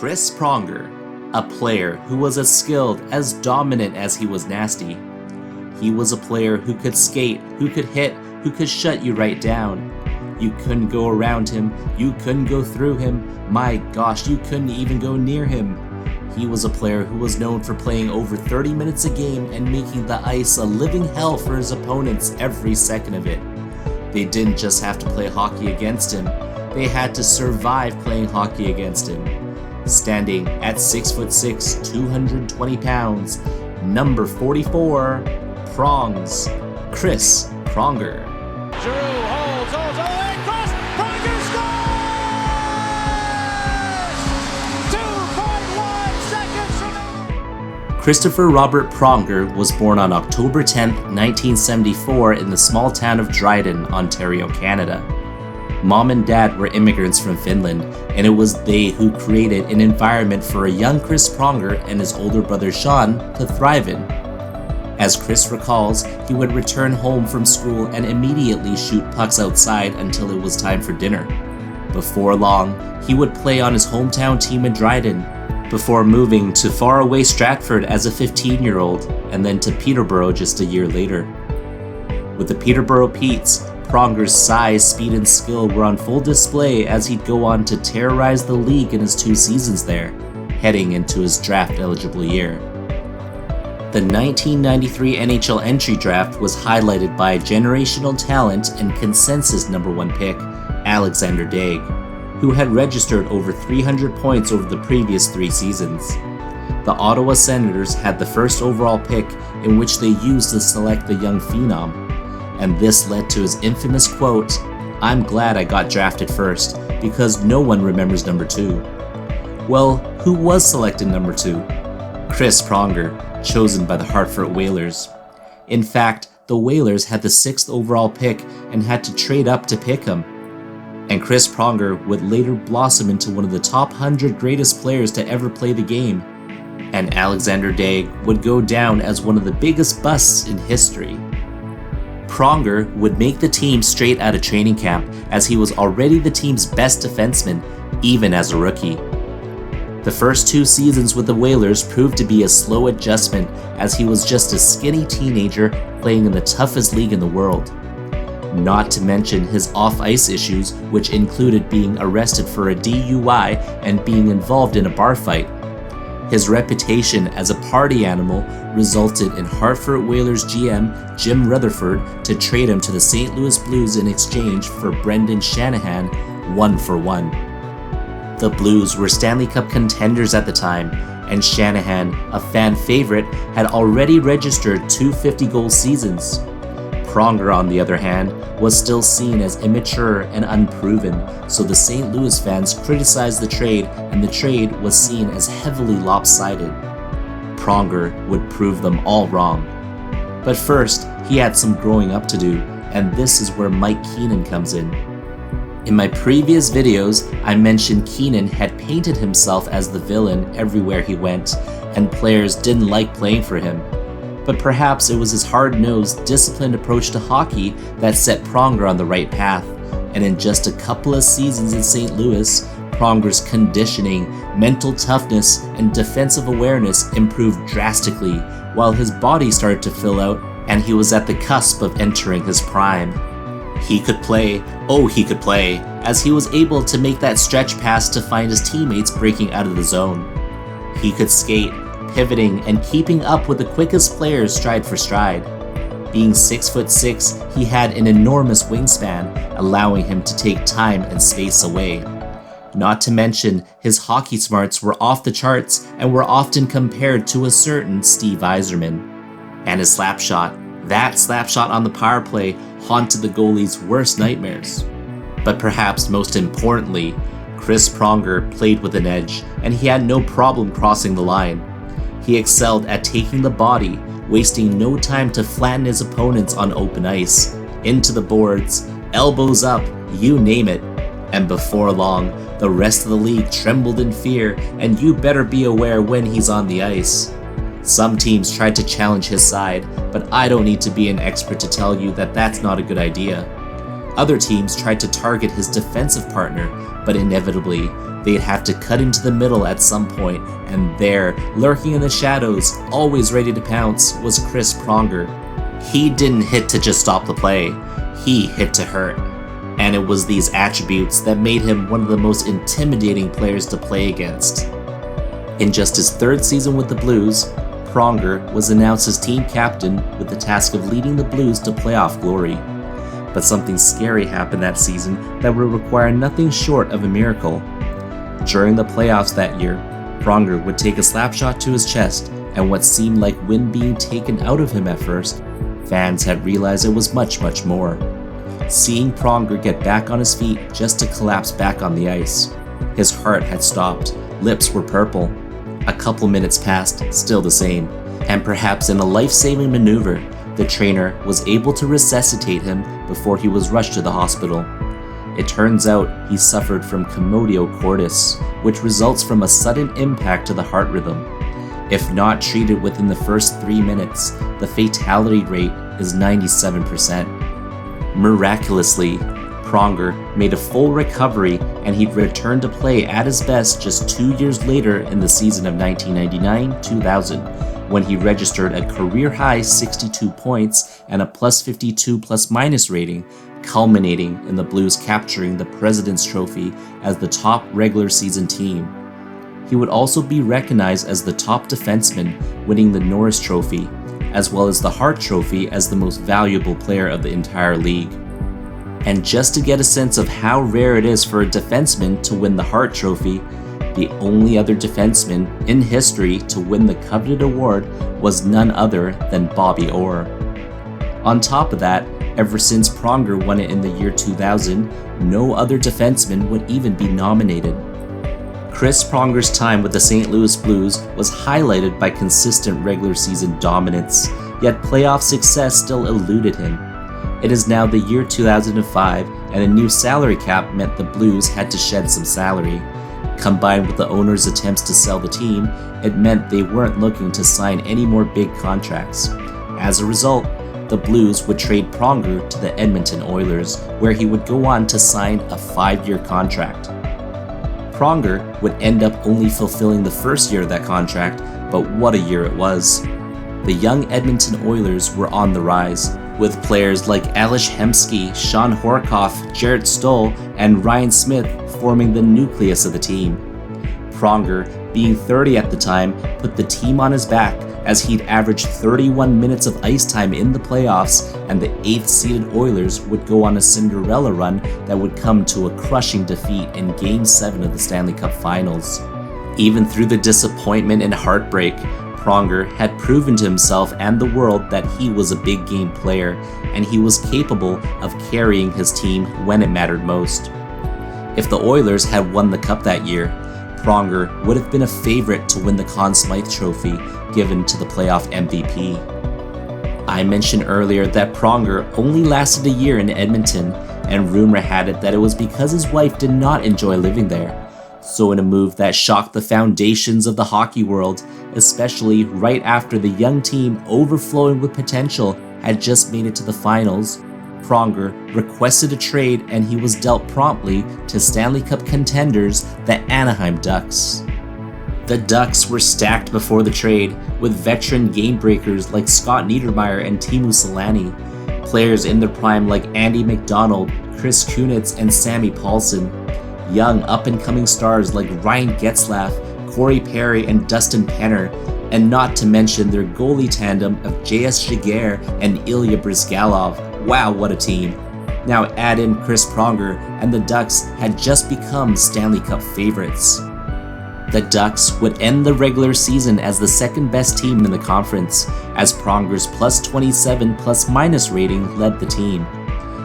Chris Pronger, a player who was as skilled, as dominant as he was nasty. He was a player who could skate, who could hit, who could shut you right down. You couldn't go around him, you couldn't go through him, my gosh, you couldn't even go near him. He was a player who was known for playing over 30 minutes a game and making the ice a living hell for his opponents every second of it. They didn't just have to play hockey against him, they had to survive playing hockey against him. Standing at 6'6", 220 pounds, number 44, Prongs, Chris Pronger. Giroux holds, and cross, Pronger scores! 2.1 seconds remaining. Christopher Robert Pronger was born on October 10, 1974 in the small town of Dryden, Ontario, Canada. Mom and Dad were immigrants from Finland, and it was they who created an environment for a young Chris Pronger and his older brother Sean to thrive in. As Chris recalls, he would return home from school and immediately shoot pucks outside until it was time for dinner. Before long, he would play on his hometown team in Dryden, before moving to faraway Stratford as a 15-year-old, and then to Peterborough just a year later. With the Peterborough Petes, Pronger's size, speed, and skill were on full display as he'd go on to terrorize the league in his 2 seasons there, heading into his draft-eligible year. The 1993 NHL entry draft was highlighted by generational talent and consensus number 1 pick, Alexander Daig, who had registered over 300 points over the previous 3 seasons. The Ottawa Senators had the first overall pick, in which they used to select the young phenom, and this led to his infamous quote, "I'm glad I got drafted first, because no one remembers number 2. Well, who was selected number 2? Chris Pronger, chosen by the Hartford Whalers. In fact, the Whalers had the 6th overall pick and had to trade up to pick him. And Chris Pronger would later blossom into one of the top 100 greatest players to ever play the game. And Alexander Daig would go down as one of the biggest busts in history. Pronger would make the team straight out of training camp, as he was already the team's best defenseman, even as a rookie. The first 2 seasons with the Whalers proved to be a slow adjustment, as he was just a skinny teenager playing in the toughest league in the world. Not to mention his off-ice issues, which included being arrested for a DUI and being involved in a bar fight. His reputation as a party animal resulted in Hartford Whalers GM Jim Rutherford to trade him to the St. Louis Blues in exchange for Brendan Shanahan 1-for-1. The Blues were Stanley Cup contenders at the time, and Shanahan, a fan favorite, had already registered 2 50-goal seasons. Pronger, on the other hand, was still seen as immature and unproven, so the St. Louis fans criticized the trade, and the trade was seen as heavily lopsided. Pronger would prove them all wrong. But first, he had some growing up to do, and this is where Mike Keenan comes in. In my previous videos, I mentioned Keenan had painted himself as the villain everywhere he went, and players didn't like playing for him. But perhaps it was his hard-nosed, disciplined approach to hockey that set Pronger on the right path, and in just a couple of seasons in St. Louis, Pronger's conditioning, mental toughness, and defensive awareness improved drastically, while his body started to fill out and he was at the cusp of entering his prime. He could play, oh he could play, as he was able to make that stretch pass to find his teammates breaking out of the zone. He could skate, pivoting and keeping up with the quickest players stride for stride. Being 6'6", he had an enormous wingspan, allowing him to take time and space away. Not to mention, his hockey smarts were off the charts and were often compared to a certain Steve Yzerman. And his slapshot, that slapshot on the power play, haunted the goalie's worst nightmares. But perhaps most importantly, Chris Pronger played with an edge, and he had no problem crossing the line. He excelled at taking the body, wasting no time to flatten his opponents on open ice, into the boards, elbows up, you name it. And before long, the rest of the league trembled in fear, and you better be aware when he's on the ice. Some teams tried to challenge his side, but I don't need to be an expert to tell you that that's not a good idea. Other teams tried to target his defensive partner, but inevitably, they'd have to cut into the middle at some point, and there, lurking in the shadows, always ready to pounce, was Chris Pronger. He didn't hit to just stop the play, he hit to hurt. And it was these attributes that made him one of the most intimidating players to play against. In just his third season with the Blues, Pronger was announced as team captain with the task of leading the Blues to playoff glory. But something scary happened that season that would require nothing short of a miracle. During the playoffs that year, Pronger would take a slap shot to his chest, and what seemed like wind being taken out of him at first, fans had realized it was much, much more. Seeing Pronger get back on his feet just to collapse back on the ice. His heart had stopped, lips were purple. A couple minutes passed, still the same, and perhaps in a life-saving maneuver, the trainer was able to resuscitate him before he was rushed to the hospital. It turns out he suffered from commotio cordis, which results from a sudden impact to the heart rhythm. If not treated within the first 3 minutes, the fatality rate is 97%. Miraculously, Pronger made a full recovery and he'd returned to play at his best just 2 years later in the season of 1999-2000, when he registered a career-high 62 points and a +52 plus-minus rating, culminating in the Blues capturing the President's Trophy as the top regular season team. He would also be recognized as the top defenseman, winning the Norris Trophy, as well as the Hart Trophy as the most valuable player of the entire league. And just to get a sense of how rare it is for a defenseman to win the Hart Trophy, the only other defenseman in history to win the coveted award was none other than Bobby Orr. On top of that, ever since Pronger won it in the year 2000, no other defenseman would even be nominated. Chris Pronger's time with the St. Louis Blues was highlighted by consistent regular season dominance, yet playoff success still eluded him. It is now the year 2005, and a new salary cap meant the Blues had to shed some salary. Combined with the owner's attempts to sell the team, it meant they weren't looking to sign any more big contracts. As a result, the Blues would trade Pronger to the Edmonton Oilers, where he would go on to sign a 5-year contract. Pronger would end up only fulfilling the first year of that contract, but what a year it was. The young Edmonton Oilers were on the rise, with players like Ales Hemsky, Sean Horkoff, Jarrett Stoll, and Ryan Smith forming the nucleus of the team. Pronger, being 30 at the time, put the team on his back as he'd averaged 31 minutes of ice time in the playoffs, and the 8th-seeded Oilers would go on a Cinderella run that would come to a crushing defeat in Game 7 of the Stanley Cup Finals. Even through the disappointment and heartbreak, Pronger had proven to himself and the world that he was a big game player, and he was capable of carrying his team when it mattered most. If the Oilers had won the Cup that year, Pronger would have been a favorite to win the Conn Smythe Trophy given to the playoff MVP. I mentioned earlier that Pronger only lasted a year in Edmonton, and rumor had it that it was because his wife did not enjoy living there. So in a move that shocked the foundations of the hockey world, especially right after the young team overflowing with potential had just made it to the finals, Pronger requested a trade and he was dealt promptly to Stanley Cup contenders, the Anaheim Ducks. The Ducks were stacked before the trade, with veteran game breakers like Scott Niedermayer and Teemu Selanne, players in their prime like Andy McDonald, Chris Kunitz, and Sammy Paulson, young up-and-coming stars like Ryan Getzlaf, Corey Perry, and Dustin Penner, and not to mention their goalie tandem of J.S. Jaguar and Ilya Brizgalov. Wow, what a team. Now add in Chris Pronger, and the Ducks had just become Stanley Cup favorites. The Ducks would end the regular season as the second best team in the conference, as Pronger's +27 plus-minus rating led the team.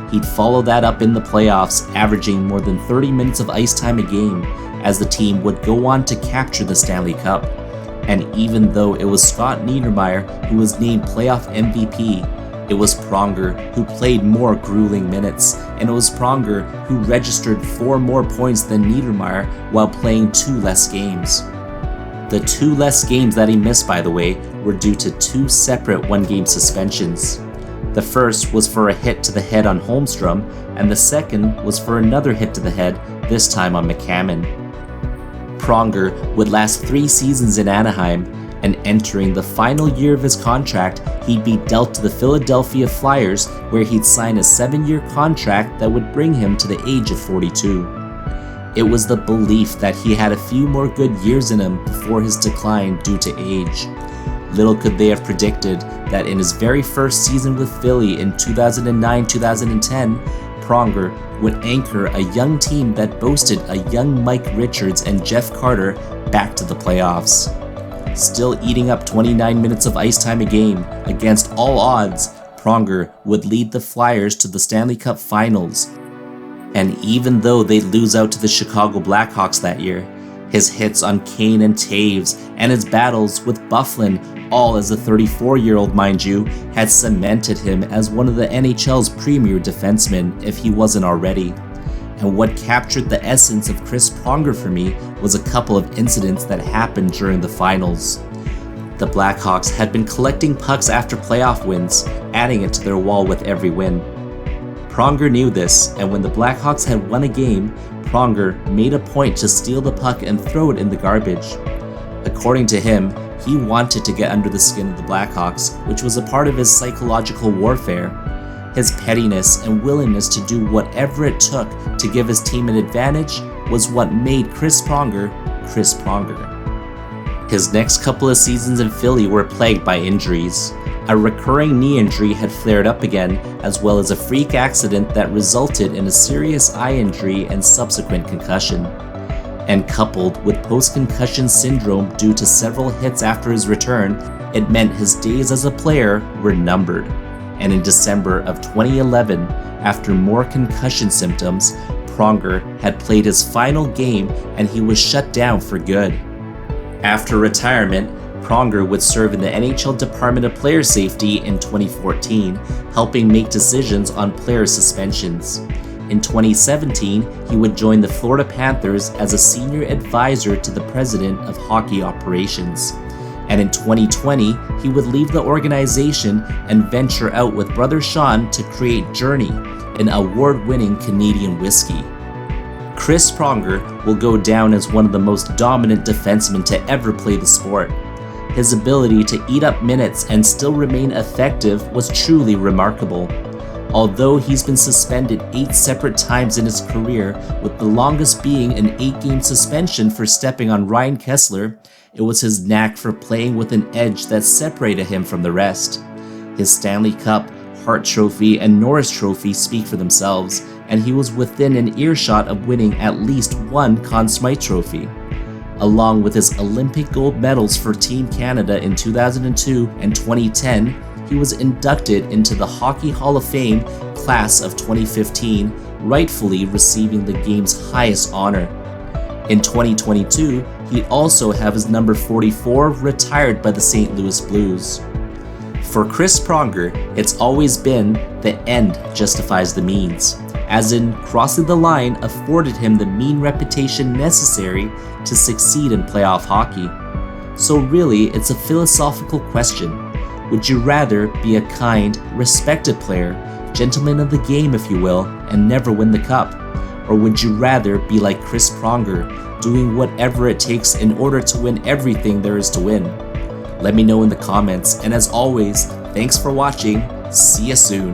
He'd follow that up in the playoffs, averaging more than 30 minutes of ice time a game, as the team would go on to capture the Stanley Cup. And even though it was Scott Niedermayer who was named playoff MVP, it was Pronger who played more grueling minutes, and it was Pronger who registered 4 more points than Niedermayer while playing 2 less games. The 2 less games that he missed, by the way, were due to 2 separate one-game suspensions. The first was for a hit to the head on Holmstrom, and the second was for another hit to the head, this time on McCammon. Pronger would last 3 seasons in Anaheim, and entering the final year of his contract, he'd be dealt to the Philadelphia Flyers, where he'd sign a 7-year contract that would bring him to the age of 42. It was the belief that he had a few more good years in him before his decline due to age. Little could they have predicted that in his very first season with Philly in 2009-2010, Pronger would anchor a young team that boasted a young Mike Richards and Jeff Carter back to the playoffs. Still eating up 29 minutes of ice time a game, against all odds, Pronger would lead the Flyers to the Stanley Cup Finals. And even though they'd lose out to the Chicago Blackhawks that year, his hits on Kane and Taves, and his battles with Byfuglien, all as a 34-year-old mind you, had cemented him as one of the NHL's premier defensemen if he wasn't already. And what captured the essence of Chris Pronger for me was a couple of incidents that happened during the finals. The Blackhawks had been collecting pucks after playoff wins, adding it to their wall with every win. Pronger knew this, and when the Blackhawks had won a game, Pronger made a point to steal the puck and throw it in the garbage. According to him, he wanted to get under the skin of the Blackhawks, which was a part of his psychological warfare. His pettiness and willingness to do whatever it took to give his team an advantage was what made Chris Pronger, Chris Pronger. His next couple of seasons in Philly were plagued by injuries. A recurring knee injury had flared up again, as well as a freak accident that resulted in a serious eye injury and subsequent concussion. And coupled with post-concussion syndrome due to several hits after his return, it meant his days as a player were numbered. And in December of 2011, after more concussion symptoms, Pronger had played his final game and he was shut down for good. After retirement, Pronger would serve in the NHL Department of Player Safety in 2014, helping make decisions on player suspensions. In 2017, he would join the Florida Panthers as a senior advisor to the president of hockey operations. And in 2020, he would leave the organization and venture out with brother Sean to create Journey, an award-winning Canadian whiskey. Chris Pronger will go down as one of the most dominant defensemen to ever play the sport. His ability to eat up minutes and still remain effective was truly remarkable. Although he's been suspended 8 separate times in his career, with the longest being an 8-game suspension for stepping on Ryan Kesler, it was his knack for playing with an edge that separated him from the rest. His Stanley Cup, Hart Trophy, and Norris Trophy speak for themselves, and he was within an earshot of winning at least one Conn Smythe Trophy. Along with his Olympic gold medals for Team Canada in 2002 and 2010, he was inducted into the Hockey Hall of Fame class of 2015, rightfully receiving the game's highest honor. In 2022, he'd also have his number 44 retired by the St. Louis Blues. For Chris Pronger, it's always been the end justifies the means, as in crossing the line afforded him the mean reputation necessary to succeed in playoff hockey. So really, it's a philosophical question. Would you rather be a kind, respected player, gentleman of the game if you will, and never win the cup? Or would you rather be like Chris Pronger, doing whatever it takes in order to win everything there is to win? Let me know in the comments, and as always, thanks for watching. See ya soon.